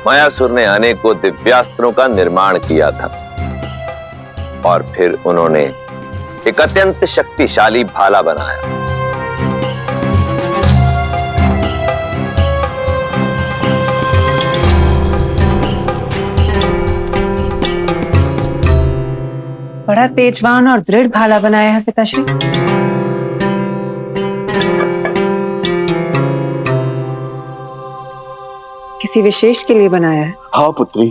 मायासुर ने अनेकों दिव्यास्त्रों का निर्माण किया था और फिर उन्होंने एक अत्यंत शक्तिशाली भाला बनाया। बड़ा तेजवान और दृढ़ भाला बनाया है पिताश्री। किसी विशेष के लिए बनाया है? हाँ पुत्री,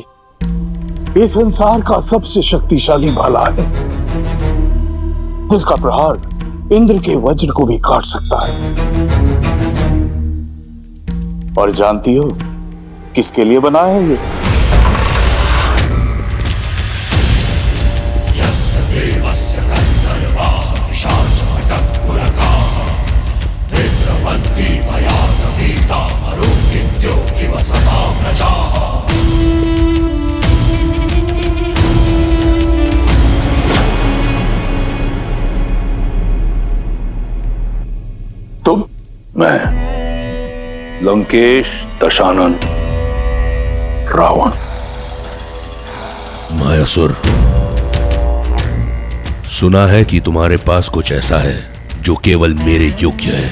ये संसार का सबसे शक्तिशाली भाला है, जिसका प्रहार इंद्र के वज्र को भी काट सकता है। और जानती हो किसके लिए बनाया है ये? तुम? मैं लंकेश दशानन रावण। मायासुर, सुना है कि तुम्हारे पास कुछ ऐसा है जो केवल मेरे योग्य है,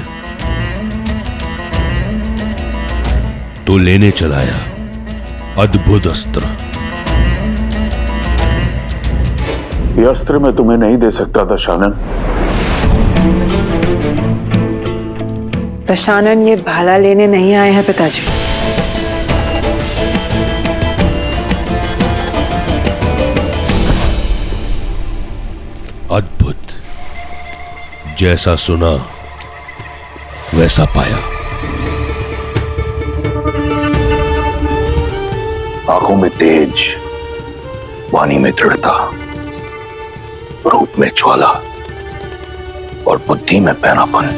तो लेने चलाया अद्भुत अस्त्र। ये अस्त्र मैं तुम्हें नहीं दे सकता दशानन। दशानन ये भाला लेने नहीं आए हैं पिताजी। अद्भुत, जैसा सुना वैसा पाया। आंखों में तेज, वाणी में दृढ़ता, रूप में ज्वाला और बुद्धि में पैनापन।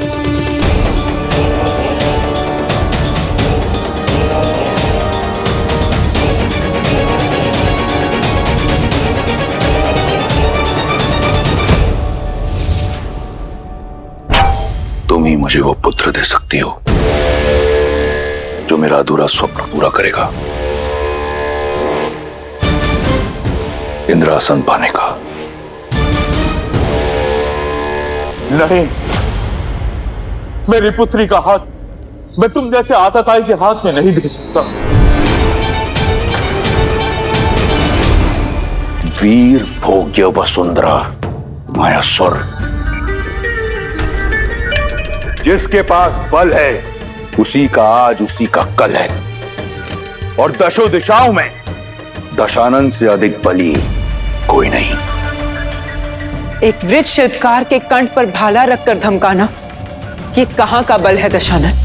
तुम ही मुझे वो पुत्र दे सकती हो जो मेरा अधूरा स्वप्न पूरा करेगा, इंद्रासन पाने का। नहीं, मेरी पुत्री का हाथ मैं तुम जैसे आतताई के हाथ में नहीं दे सकता। वीर भोग्य वसुंधरा मायासुर, जिसके पास बल है उसी का आज उसी का कल है, और दशों दिशाओं में दशानन से अधिक बली कोई नहीं। एक वृक्ष शिल्पकार के कंठ पर भाला रखकर धमकाना, ये कहां का बल है दशानन?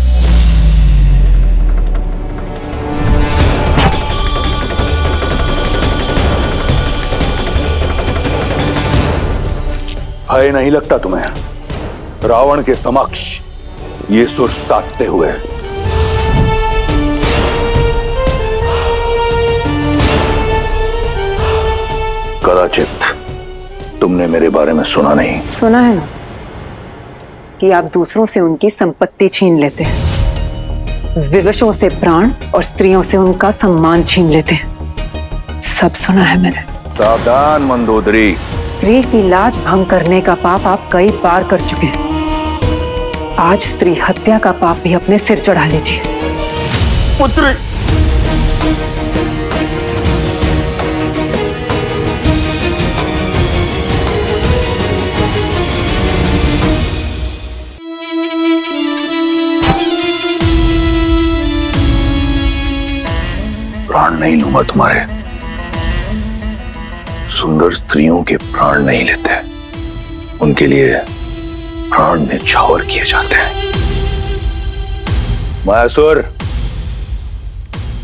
भय नहीं लगता तुम्हें रावण के समक्ष ये सुर साधते हुए? कदाचित तुमने मेरे बारे में सुना नहीं। सुना है ना कि आप दूसरों से उनकी संपत्ति छीन लेते हैं, विवशों से प्राण और स्त्रियों से उनका सम्मान छीन लेते हैं। सब सुना है मैंने। सावधान मंदोदरी, स्त्री की लाज भंग करने का पाप आप कई बार कर चुके हैं। आज स्त्री हत्या का पाप भी अपने सिर चढ़ा लीजिए। पुत्री, प्राण नहीं लूंगा तुम्हारे। सुंदर स्त्रियों के प्राण नहीं लेते, उनके लिए प्राण न्यौछावर किए जाते हैं। मायासुर,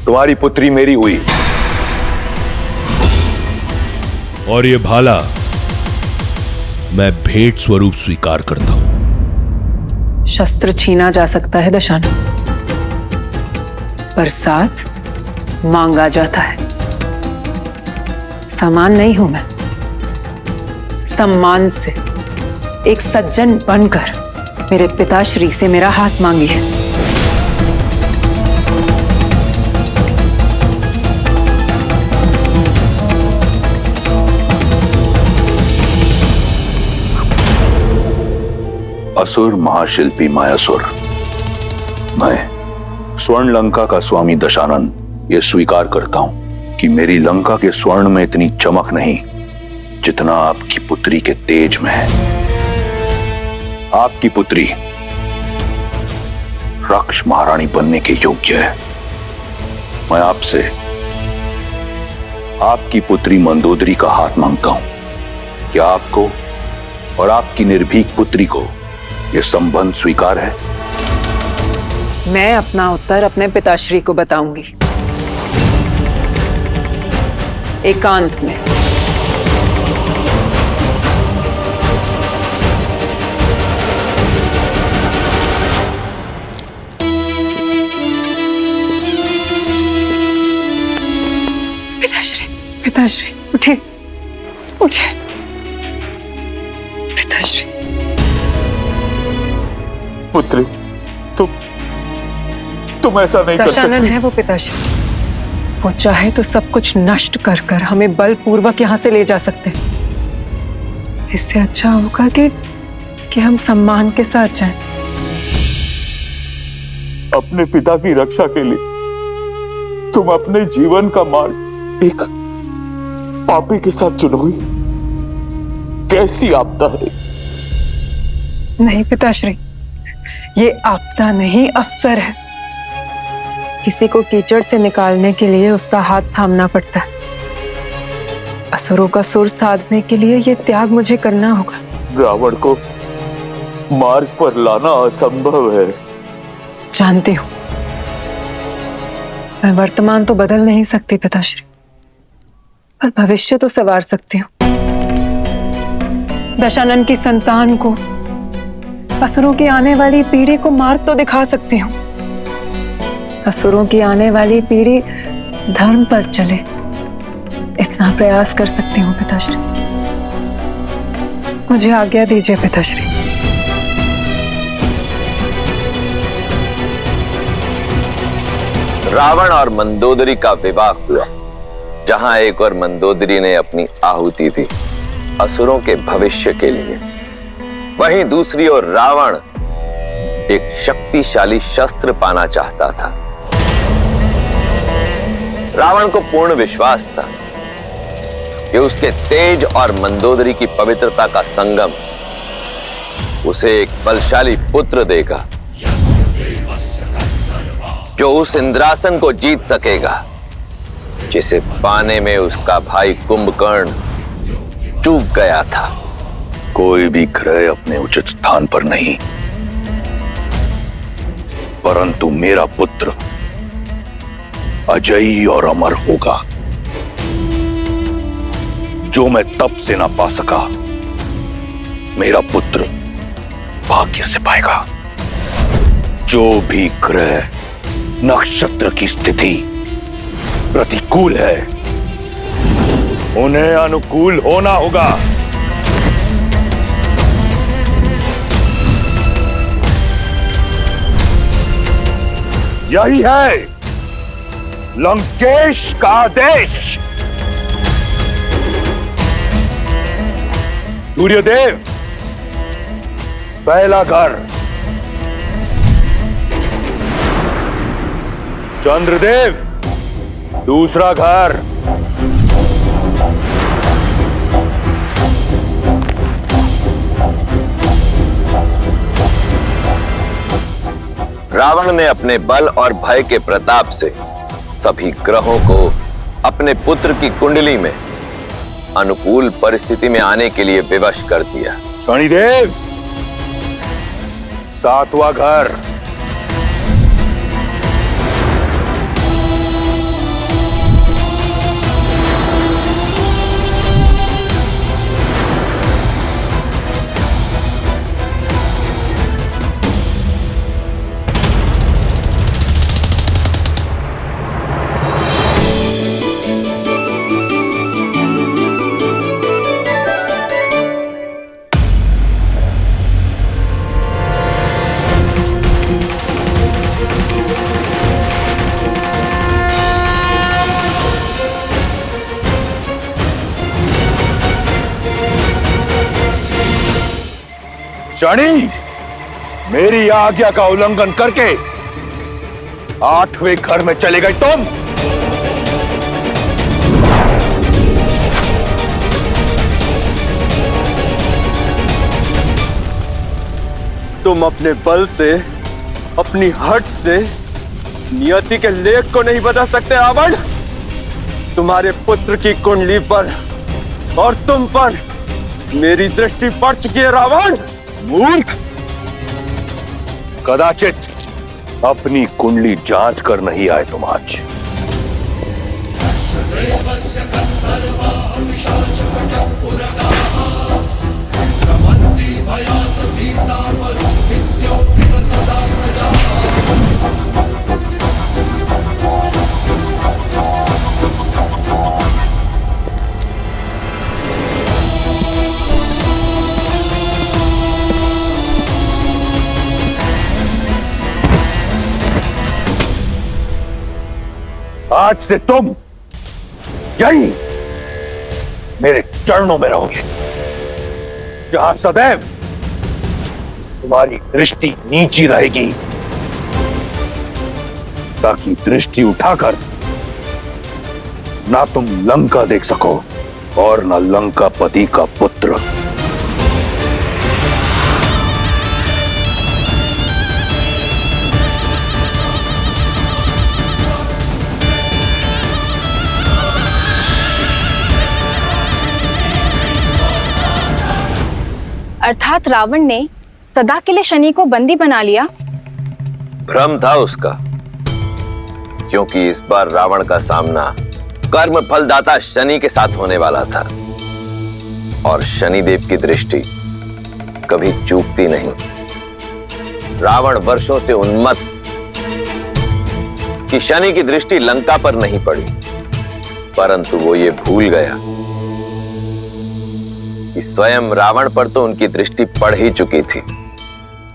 तुम्हारी पुत्री मेरी हुई, और ये भाला मैं भेंट स्वरूप स्वीकार करता हूं। शस्त्र छीना जा सकता है दशानन, पर साथ मांगा जाता है। समान नहीं हूं मैं, सम्मान से एक सज्जन बनकर मेरे पिताश्री से मेरा हाथ मांगी है। असुर महाशिल्पी मायासुर, मैं स्वर्ण लंका का स्वामी दशानन ये स्वीकार करता हूं कि मेरी लंका के स्वर्ण में इतनी चमक नहीं जितना आपकी पुत्री के तेज में है। आपकी पुत्री रक्ष महारानी बनने के योग्य है। मैं आपसे आपकी पुत्री मंदोदरी का हाथ मांगता हूं। क्या आपको और आपकी निर्भीक पुत्री को यह संबंध स्वीकार है? मैं अपना उत्तर अपने पिताश्री को बताऊंगी, एकांत में। पिताश्री उठे, उठे पिताश्री। पुत्री, तुम ऐसा नहीं कर दशानन सकती। है वो पिताश्री। वो चाहे तो सब कुछ नष्ट कर कर हमें बलपूर्वक यहाँ से ले जा सकते हैं। इससे अच्छा होगा कि हम सम्मान के साथ जाएं। अपने पिता की रक्षा के लिए तुम अपने जीवन का मार्ग एक पापी के साथ चुनोगी? कैसी आपदा है? नहीं पिताश्री, ये आपदा नहीं, अवसर है। किसी को कीचड़ से निकालने के लिए उसका हाथ थामना पड़ता है। असुरों का सुर साधने के लिए ये त्याग मुझे करना होगा। रावण को मार्ग पर लाना असंभव है। जानती हूं, मैं वर्तमान तो बदल नहीं सकती पिताश्री, पर भविष्य तो संवार सकती हूँ। दशानन की संतान को, असुरों की आने वाली पीढ़ी को मार्ग तो दिखा सकती हूँ। असुरों की आने वाली पीढ़ी धर्म पर चले, इतना प्रयास कर सकती हूँ पिताश्री। मुझे आज्ञा दीजिए पिताश्री। रावण और मंदोदरी का विवाह हुआ, जहां एक और मंदोदरी ने अपनी आहुति दी असुरों के भविष्य के लिए, वहीं दूसरी ओर रावण एक शक्तिशाली शस्त्र पाना चाहता था। रावण को पूर्ण विश्वास था कि उसके तेज और मंदोदरी की पवित्रता का संगम उसे एक बलशाली पुत्र देगा, जो उस इंद्रासन को जीत सकेगा जिसे पाने में उसका भाई कुंभकर्ण चूक गया था। कोई भी ग्रह अपने उचित स्थान पर नहीं, परंतु मेरा पुत्र अजयी और अमर होगा। जो मैं तप से ना पा सका, मेरा पुत्र भाग्य से पाएगा। जो भी ग्रह नक्षत्र की स्थिति प्रतिकूल है, उन्हें अनुकूल होना होगा। यही है लंकेश का आदेश। सूर्यदेव पहला घर, चंद्रदेव दूसरा घर, रावण ने अपने बल और भय के प्रताप से सभी ग्रहों को अपने पुत्र की कुंडली में अनुकूल परिस्थिति में आने के लिए विवश कर दिया। शनिदेव सातवां घर, शनि मेरी आज्ञा का उल्लंघन करके 8वें घर में चले गए तुम। तुम अपने बल से, अपनी हट से नियति के लेख को नहीं बदल सकते रावण। तुम्हारे पुत्र की कुंडली पर और तुम पर मेरी दृष्टि पड़ चुकी है रावण। मूर्ख, कदाचित अपनी कुंडली जांच कर नहीं आए तुम आज। आज से तुम यही मेरे चरणों में रहोगे, जहां सदैव तुम्हारी दृष्टि नीची रहेगी, ताकि दृष्टि उठाकर ना तुम लंका देख सको और ना लंकापति का पुत्र। अर्थात रावण ने सदा के लिए शनि को बंदी बना लिया। भ्रम था उसका, क्योंकि इस बार रावण का सामना कर्म फलदाता शनि के साथ होने वाला था, और शनिदेव की दृष्टि कभी चूकती नहीं। रावण वर्षों से उन्मत्त कि शनि की दृष्टि लंका पर नहीं पड़ी, परंतु वो ये भूल गया कि स्वयं रावण पर तो उनकी दृष्टि पड़ ही चुकी थी,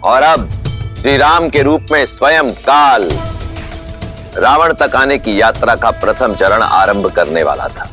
और अब श्री राम के रूप में स्वयं काल रावण तक आने की यात्रा का प्रथम चरण आरंभ करने वाला था।